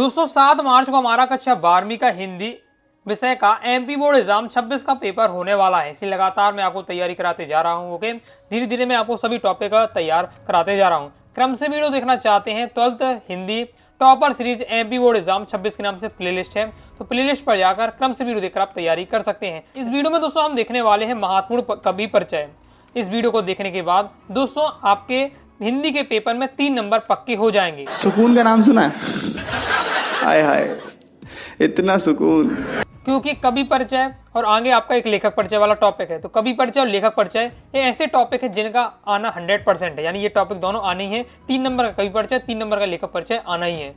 दोस्तों 7 मार्च को हमारा कक्षा 12वीं का हिंदी विषय का एमपी बोर्ड एग्जाम 26 का पेपर होने वाला है। इसलिए लगातार मैं आपको तैयारी कराते जा रहा हूं। ओके, धीरे धीरे मैं आपको सभी टॉपिक तैयार कराते जा रहा हूं। क्रम से वीडियो देखना चाहते हैं 12th Hindi topper series MP board exam 26 के नाम से प्लेलिस्ट है, तो प्लेलिस्ट पर जाकर क्रम से वीडियो देखकर आप तैयारी कर सकते हैं। इस वीडियो में दोस्तों हम देखने वाले हैं महत्वपूर्ण कवि परिचय। इस वीडियो को देखने के बाद दोस्तों आपके हिंदी के पेपर में 3 नंबर पक्के हो जाएंगे। सुकून का नाम सुना है? हाय हाय, इतना सुकून। क्योंकि कवि परिचय और आगे आपका एक लेखक परिचय वाला टॉपिक है, तो कवि परिचय और लेखक परिचय ये ऐसे टॉपिक है जिनका आना 100% है, यानी ये टॉपिक दोनों आने ही है। 3 नंबर का कवि परिचय, 3 नंबर का लेखक परिचय आना ही है।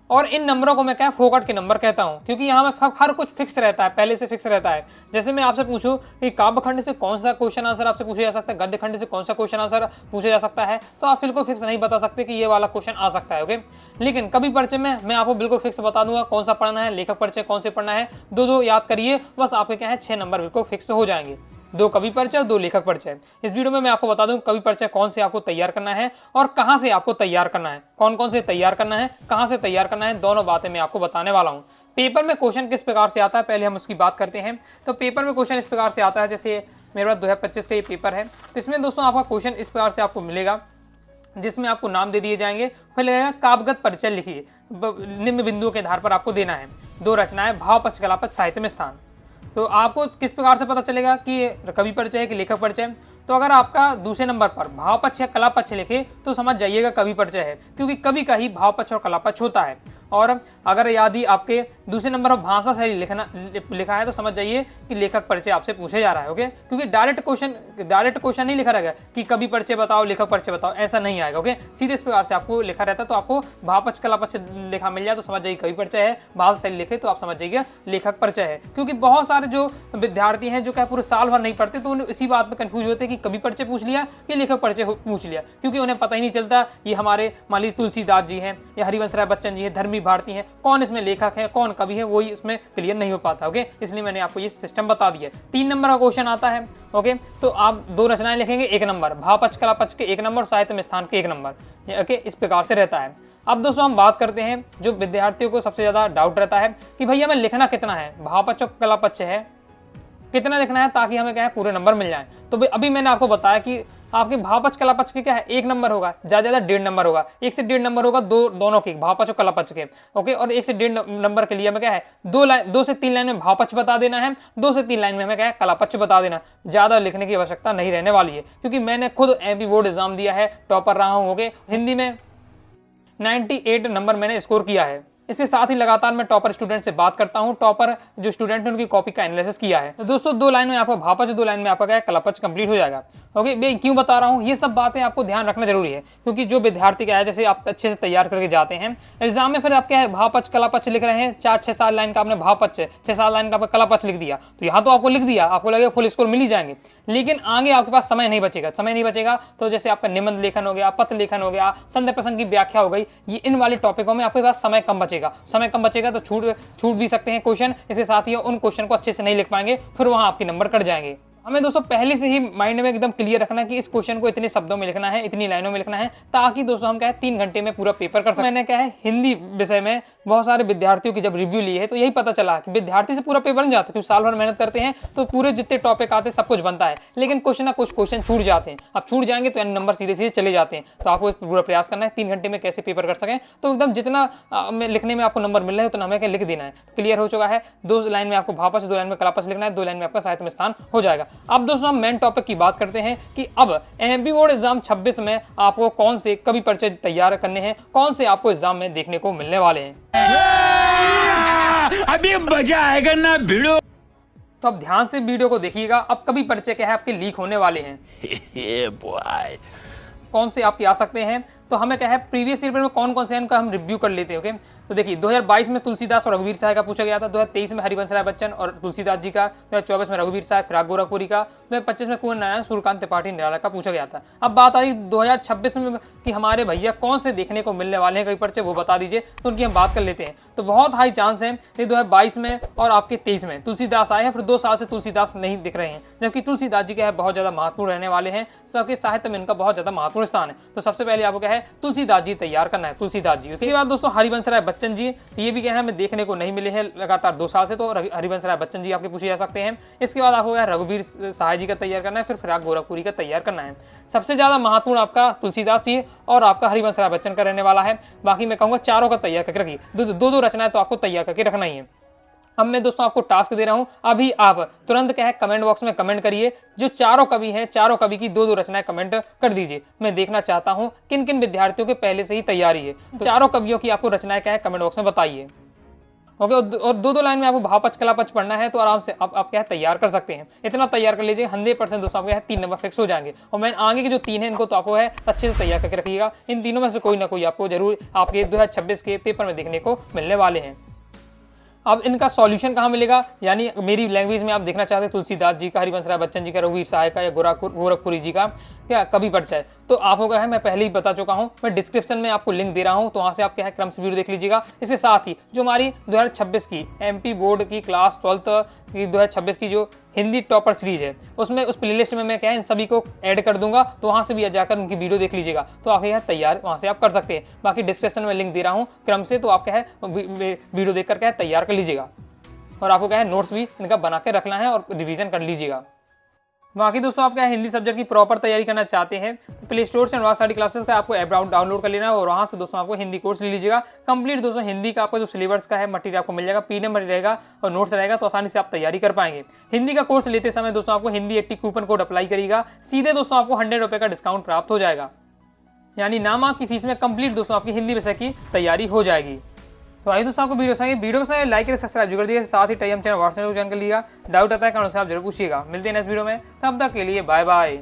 और इन नंबरों को मैं क्या फोकट के नंबर कहता हूं, क्योंकि यहाँ में हर कुछ फिक्स रहता है, पहले से फिक्स रहता है। जैसे मैं आपसे पूछूं कि काव्य खंड से कौन सा क्वेश्चन आंसर आपसे पूछा जा सकता है, गद्य खंड से कौन सा क्वेश्चन आंसर पूछा जा सकता है, तो आप बिल्कुल फिक्स नहीं बता सकते कि ये वाला क्वेश्चन आ सकता है। ओके, लेकिन कवि परिचय में मैं आपको बिल्कुल फिक्स बता दूंगा कौन सा पढ़ना है, लेखक परिचय कौन से पढ़ना है। दो याद करिए, बस आपके क्या है 6 नंबर बिल्कुल फिक्स हो जाएंगे। 2 कवि परिचय और 2 लेखक परिचय। इस वीडियो में मैं आपको बता दूं कवि परिचय कौन से आपको तैयार करना है और कहां से आपको तैयार करना है, कौन कौन से तैयार करना है, कहां से तैयार करना है, दोनों बातें मैं आपको बताने वाला हूं। पेपर में क्वेश्चन किस प्रकार से आता है पहले हम उसकी बात करते हैं। तो पेपर में क्वेश्चन इस प्रकार से आता है, जैसे मेरे पास 2025 का ये पेपर है, तो इसमें दोस्तों आपका क्वेश्चन इस प्रकार से आपको मिलेगा, जिसमें आपको नाम दे दिए जाएंगे। फिर लगेगा काव्यगत परिचय लिखिए, निम्न बिंदुओं के आधार पर आपको देना है। 2 रचनाएं, भाव पक्ष, कला पक्ष, साहित्य में स्थान। तो आपको किस प्रकार से पता चलेगा कि कवि परिचय है कि लेखक परिचय? तो अगर आपका दूसरे नंबर पर भाव पक्ष या कला पक्ष लिखे तो समझ जाइएगा कवि परिचय है, क्योंकि कवि का ही भाव पक्ष और कला पक्ष होता है। और अगर यदि आपके दूसरे नंबर पर भाषा शैली लिखा है तो समझ जाइए कि लेखक परिचय आपसे पूछे जा रहा है। ओके, क्योंकि डायरेक्ट क्वेश्चन नहीं लिखा रहेगा कि कवि परिचय बताओ, लेखक परिचय बताओ, ऐसा नहीं आएगा। ओके, सीधे इस प्रकार से आपको लिखा रहता है। तो आपको भाव पक्ष कला पक्ष लिखा मिल जाए तो समझ जाइए कवि परिचय है, भाषा शैली लिखे तो आप समझ जाइए लेखक परिचय है। क्योंकि बहुत सारे जो विद्यार्थी हैं जो क्या पूरे साल भर नहीं पढ़ते, तो उन्हें इसी बात में कंफ्यूज होते हैं कि कवि परिचय पूछ लिया कि लेखक परिचय पूछ लिया, क्योंकि उन्हें पता ही नहीं चलता ये हमारे मान लीजिए तुलसीदास जी हैं या हरिवंश राय बच्चन जी हैं, धर्मी भारती हैं, कौन इसमें लेखक है कौन कवि है, वही इसमें क्लियर नहीं हो पाता। ओके, इसलिए मैंने आपको ये सिस्टम बता दिया। 3 नंबर का क्वेश्चन आता है। ओके, तो आप 2 रचनाएं लिखेंगे 1 नंबर, भाव पक्ष कला पक्ष के 1 नंबर, साहित्य में स्थान के 1 नंबर। ओके, इस प्रकार से रहता है। अब दोस्तों हम बात करते हैं जो विद्यार्थियों को सबसे ज्यादा डाउट रहता है कि भैया हमें लिखना कितना है, भाव पक्ष और कला पक्ष है, कितना लिखना है ताकि हमें क्या है पूरे नंबर मिल जाए। तो अभी मैंने आपको बताया कि आपके भाव पक्ष कला पक्ष के क्या है 1 नंबर होगा, ज्यादा 1.5 नंबर होगा, 1 से 1.5 नंबर होगा दोनों के भाव पक्ष और कला पक्ष के। ओके, और 1 से 1.5 नंबर के लिए हमें क्या है 2 से 3 लाइन में भाव पक्ष बता देना है, 2 से 3 लाइन में हमें क्या है कला पक्ष बता देना। ज्यादा लिखने की आवश्यकता नहीं रहने वाली है, क्योंकि मैंने खुद एमपी बोर्ड एग्जाम दिया है, टॉपर रहा हूँ। ओके, हिंदी में 98 नंबर मैंने स्कोर किया है। इसके साथ ही लगातार मैं टॉपर स्टूडेंट से बात करता हूं, टॉपर जो स्टूडेंट है उनकी कॉपी का एनालिसिस किया है। तो दोस्तों 2 लाइन में आपका भाव पक्ष, 2 लाइन में आपका क्या है कला पक्ष कंप्लीट हो जाएगा। ओके, मैं क्यों बता रहा हूं, ये सब बातें आपको ध्यान रखना जरूरी है, क्योंकि जो विद्यार्थी क्या है जैसे आप अच्छे से तैयार करके जाते हैं एग्जाम में, फिर आप क्या है भाव पक्ष कला पक्ष लिख रहे हैं, 4-6-7 लाइन का आपने भाव पक्ष, 6-7 लाइन का आपका कला पक्ष लिख दिया, तो यहाँ तो आपको लिख दिया, आपको लगेगा फुल स्कोर मिल ही जाएंगे। लेकिन आगे आपके पास समय नहीं बचेगा। तो जैसे आपका निबंध लेखन हो गया, पत्र लेखन हो गया, संदर्भ प्रसंग की व्याख्या हो गई, ये इन वाले टॉपिकों में आपके पास समय कम बचेगा तो छूट भी सकते हैं क्वेश्चन। इसके साथ ही उन क्वेश्चन को अच्छे से नहीं लिख पाएंगे, फिर वहां आपके नंबर कट जाएंगे। हमें दोस्तों पहले से ही माइंड में एकदम क्लियर रखना कि इस क्वेश्चन को इतने शब्दों में लिखना है, इतनी लाइनों में लिखना है, ताकि दोस्तों हम क्या है 3 घंटे में पूरा पेपर कर सकते। मैंने क्या है हिंदी विषय में बहुत सारे विद्यार्थियों की जब रिव्यू ली है तो यही पता चला कि विद्यार्थी से पूरा पेपर नहीं जाता, क्योंकि साल भर मेहनत करते हैं तो पूरे जितने टॉपिक आते हैं सब कुछ बनता है, लेकिन कुछ ना कुछ क्वेश्चन छूट जाते हैं। अब छूट जाएंगे तो नंबर सीधे चले जाते हैं। तो आपको पूरा प्रयास करना है 3 घंटे में कैसे पेपर कर सकें, तो एकदम जितना लिखने में आपको नंबर मिल रहा है उतना हमें लिख देना है। क्लियर हो चुका है। 2 लाइन में आपको भाव पक्ष, 2 लाइन में कला पक्ष लिखना है, 2 लाइन में आपका साहित्य में स्थान हो जाएगा। अब दोस्तों हम टॉपिक की बात करते हैं कि अब एमपी बोर्ड एग्जाम 26 में आपको कौन से कवि परिचय तैयार करने हैं, कौन से आपको एग्जाम में देखने को मिलने वाले हैं। अभी मजा आएगा ना भिड़ो। तो अब ध्यान से वीडियो को देखिएगा। अब कवि परिचय क्या है आपके लीक होने वाले हैं। कौन से आपके आ सकते हैं, तो हमें क्या है प्रीवियस ईयर में कौन से हैं इनका हम रिव्यू कर लेते हैं। ओके, तो देखिए 2022 में तुलसीदास और रघुवीर साय का पूछा गया था, 2023 में हरिवंश राय बच्चन और तुलसीदास जी का, 2024 में रघुवीर साय फिराक गोरखपुरी का, 2025 में कुंवर नारायण सूर्यकांत त्रिपाठी निराला का पूछा गया था। अब बात आई 2026 में कि हमारे भैया कौन से देखने को मिलने वाले हैं कई परिचय, वो बता दीजिए, तो उनकी हम बात कर लेते हैं। तो बहुत हाई चांस है कि 2022 में और आपके 23 में तुलसीदास आए हैं, फिर 2 साल से तुलसीदास नहीं दिख रहे हैं, जबकि तुलसीदास जी क्या है बहुत ज्यादा महत्वपूर्ण रहने वाले हैं, सबके साहित्य में इनका बहुत ज्यादा महत्वपूर्ण स्थान है। तो सबसे पहले आपको क्या है तुलसीदास जी तैयार करना है, तुलसीदास जी। उसके बाद दोस्तों हरिवंश राय बच्चन जी, तो ये भी क्या है हमें देखने को नहीं मिले हैं लगातार 2 साल से, तो हरिवंश राय बच्चन जी आपके पूछे जा सकते हैं। इसके बाद आपको रघुवीर सहाय जी का तैयार करना है, फिर फिराक गोरखपुरी का तैयार करना है। सबसे ज्यादा महत्वपूर्ण आपका तुलसीदास जी और आपका हरिवंश राय बच्चन का रहने वाला है। बाकी मैं कहूँगा चारों का तैयार करके रखिए, दो रचनाएं तो आपको तैयार करके रखना ही है। अब मैं दोस्तों आपको टास्क दे रहा हूं, अभी आप तुरंत क्या है कमेंट बॉक्स में कमेंट करिए, जो चारों कवि हैं चारों कवि की 2-2 रचनाएं कमेंट कर दीजिए। मैं देखना चाहता हूं किन किन विद्यार्थियों के पहले से ही तैयारी है, तो चारों कवियों की आपको रचनाएं क्या है कमेंट बॉक्स में बताइए। ओके, और 2-2 लाइन में आपको भाव पच कला पच पढ़ना है, तो आराम से आप क्या है तैयार कर सकते हैं। इतना तैयार कर लीजिए 100% दोस्तों आपके 3 नंबर फिक्स हो जाएंगे। और मैं आगे के जो 3 हैं इनको तो आपको है अच्छे से तैयार करके रखिएगा। इन तीनों में से कोई ना कोई आपको जरूर आपके 2026 के पेपर में देखने को मिलने वाले हैं। अब इनका सॉल्यूशन कहाँ मिलेगा, यानी मेरी लैंग्वेज में आप देखना चाहते हैं तुलसीदास जी का, हरिवंश राय बच्चन जी का, रघुवीर सहाय का या गोरखपुरी जी का क्या कवि परिचय, तो आपको क्या है मैं पहले ही बता चुका हूं। मैं डिस्क्रिप्शन में आपको लिंक दे रहा हूं, तो वहां से आप क्या है क्रम से वीडियो देख लीजिएगा। इसके साथ ही जो हमारी 2026 की MP बोर्ड की क्लास 12th की 2026 की जो हिंदी टॉपर सीरीज है, उसमें उस प्लेलिस्ट में मैं क्या है इन सभी को ऐड कर दूंगा, तो वहां से भी जाकर उनकी वीडियो देख लीजिएगा, तो आगे यहाँ तैयार वहां से आप कर सकते हैं। बाकी डिस्क्रिप्शन में लिंक दे रहा हूँ क्रम से, तो आप क्या है वीडियो देखकर क्या है तैयार कर लीजिएगा। और आपको क्या है नोट्स भी इनका बना के रखना है और रिवीजन कर लीजिएगा। बाकी दोस्तों आप क्या हिंदी सब्जेक्ट की प्रॉपर तैयारी करना चाहते हैं, प्ले स्टोर से अनुवाद स्टडी क्लासेस का आपको ऐप डाउनलोड कर लेना है और वहां से दोस्तों आपको हिंदी कोर्स ले लीजिएगा कंप्लीट। दोस्तों हिंदी का आपको जो सिलेबस का है मटेरियल आपको मिल जाएगा, PDF रहेगा और नोट्स रहेगा, तो आसानी से आप तैयारी कर पाएंगे। हिंदी का कोर्स लेते समय दोस्तों आपको हिंदी 80 कूपन कोड अप्लाई करिएगा, सीधे दोस्तों आपको 100 रुपये का डिस्काउंट प्राप्त हो जाएगा, यानी नामांक की फीस में कंप्लीट दोस्तों आपकी हिंदी विषय की तैयारी हो जाएगी। तो आइए दोस्तों आपको वीडियो से लाइक और सब्सक्राइब जरूर दिए, साथ ही टाइम चैनल व्हाट्सएप ज्वाइन कर लिया। डाउट आता है कारण से आप जरूर पूछिएगा। मिलते हैं नेक्स्ट वीडियो में, तब तक के लिए बाय बाय।